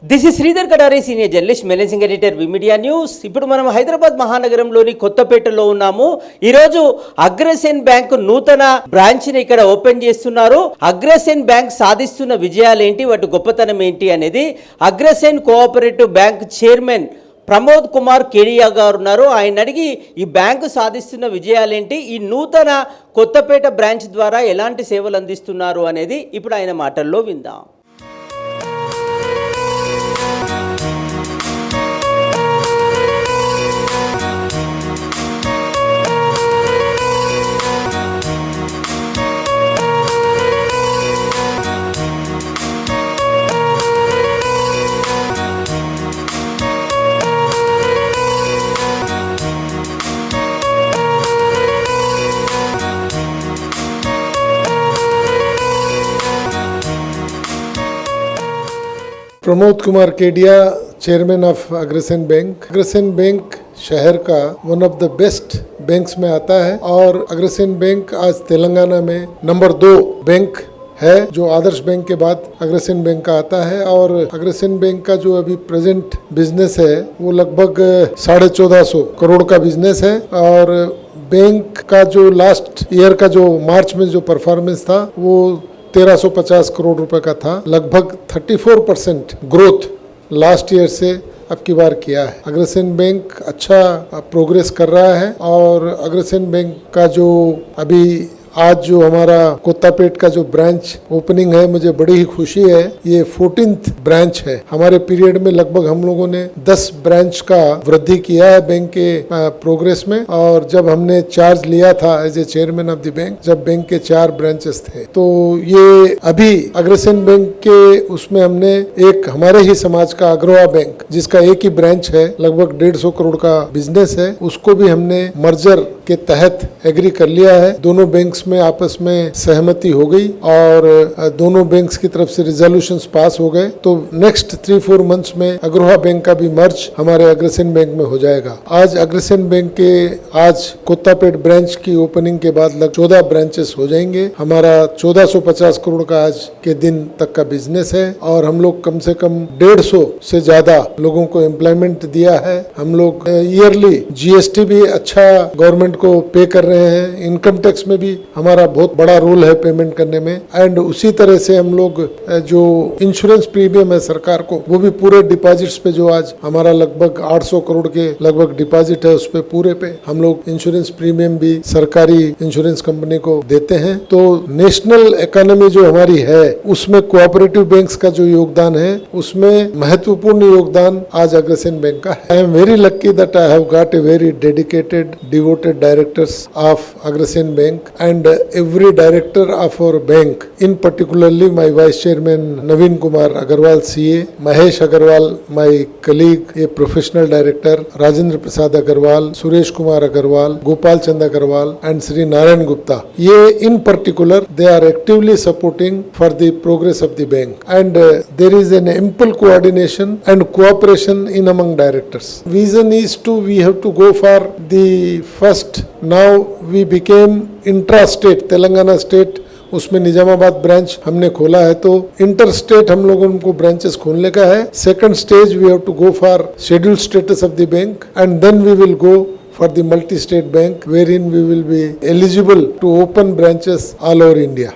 This is Sridhar Kadari, senior journalist, managing editor V Media news. ఇప్పుడు మనం హైదరాబాద్ మహానగరంలోని కొత్తపేటలో ఉన్నాము. ఈరోజు అగ్రసేన్ బ్యాంక్ నూతన బ్రాంచ్ ని ఇక్కడ ఓపెన్ చేస్తున్నారు. అగ్రసేన్ బ్యాంక్ సాధిస్తున్న విజయాలేంటి, వాటి గొప్పతనం ఏంటి అనేది Agrasen cooperative bank chairman Pramod Kumar Kedia గారు ఉన్నారు. ఆయన అడిగి ఈ బ్యాంకు సాధిస్తున్న విజయాలేంటి, ఈ నూతన కొత్తపేట బ్రాంచ్ ద్వారా ఎలాంటి సేవలు అందిస్తున్నారు అనేది ఇప్పుడు ఆయన మాటల్లో విందాం. Pramod Kumar Kedia, chairman of Agrasen bank. Agrasen bank शहर का one of the best banks में आता है और अग्रसेन बैंक आज तेलंगाना में नंबर 2 बैंक है, जो आदर्श बैंक के बाद अग्रसेन बैंक का आता है। और अग्रसेन बैंक का जो अभी प्रेजेंट बिजनेस है वो लगभग 1450 करोड़ का बिजनेस है। और बैंक का जो लास्ट ईयर का जो मार्च में जो परफॉर्मेंस था वो 1350 करोड़ रुपए का था। लगभग 34% ग्रोथ लास्ट ईयर से अब की बार किया है। अग्रसेन बैंक अच्छा प्रोग्रेस कर रहा है और अग्रसेन बैंक का जो अभी आज जो हमारा कोत्तापेट का जो ब्रांच ओपनिंग है, मुझे बड़ी ही खुशी है। ये 14th ब्रांच है। हमारे पीरियड में लगभग हम लोगों ने 10 ब्रांच का वृद्धि किया है बैंक के प्रोग्रेस में। और जब हमने चार्ज लिया था as a chairman of the bank, जब बैंक के 4 ब्रांचेस थे, तो ये अभी अग्रसेन बैंक के उसमें हमने एक हमारे ही समाज का अग्रवा बैंक, जिसका एक ही ब्रांच है, लगभग 150 करोड़ का बिजनेस है, उसको भी हमने मर्जर के तहत एग्री कर लिया है। दोनों बैंक्स में आपस में सहमति हो गई और दोनों बैंक्स की तरफ से रिजोल्यूशंस पास हो गए। तो नेक्स्ट 3-4 मंथ्स में अग्रवा बैंक का भी मर्ज हमारे अग्रसेन बैंक में हो जाएगा। आज अग्रसेन बैंक के आज कोत्तापेट ब्रांच की ओपनिंग के बाद लगभग 14 ब्रांचेस हो जाएंगे। हमारा 1450 करोड़ का आज के दिन तक का बिजनेस है और हम लोग कम से कम 150 से ज्यादा लोगों को एम्प्लॉयमेंट दिया है। हम लोग ईयरली जीएसटी भी अच्छा गवर्नमेंट को पे कर रहे हैं। इनकम टैक्स में भी हमारा बहुत बड़ा रोल है पेमेंट करने में। एंड उसी तरह से हम लोग जो इंश्योरेंस प्रीमियम है सरकार को, वो भी पूरे डिपॉजिट्स पे, जो आज हमारा लगभग 800 करोड़ के लगभग डिपॉजिट है, उस पे पूरे पे हम लोग इंश्योरेंस प्रीमियम भी सरकारी इंश्योरेंस कंपनी को देते हैं। तो नेशनल इकोनॉमी जो हमारी है उसमें कोऑपरेटिव बैंक्स का जो योगदान है, उसमें महत्वपूर्ण योगदान आज अग्रसेन बैंक का है। I am very lucky that I have got a very dedicated, devoted directors of Agrasen Bank and every director of our bank, in particularly my vice chairman Naveen Kumar Agarwal CA, Mahesh Agarwal my colleague, a professional director, Rajendra Prasad Agarwal, Suresh Kumar Agarwal, Gopal Chand Agarwal and Sri Narayan Gupta, ye in particular they are actively supporting for the progress of the bank. And there is an ample coordination and cooperation in among directors. Vision is we have to go for the first. Now we became intra-state, Telangana state, उसमें Nizamabad branch हमने खोला है। तो inter state हम लोगों को branches खोलने का है। Second stage we have to go for scheduled status of the bank and then we will go for the multi-state bank wherein we will be eligible to open branches all over India.